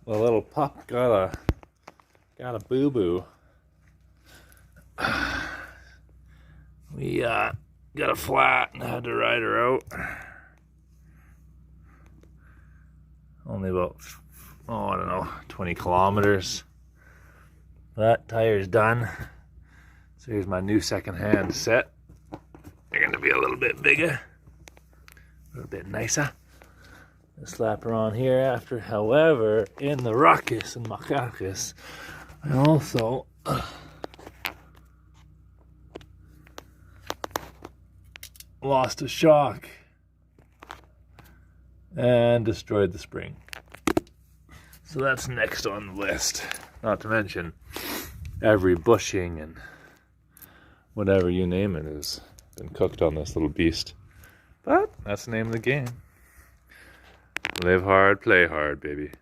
The little pup got a boo-boo. We got a flat and had to ride her out. Only about, I don't know, 20 kilometers. That tire's done. So here's my new second-hand set. They're gonna be a little bit bigger, a little bit nicer. I'll slap her on here after. However, in the ruckus and Makakis, I also lost a shock and destroyed the spring. So that's next on the list. Not to mention every bushing and whatever you name it has been cooked on this little beast. But that's the name of the game. Live hard, play hard, baby.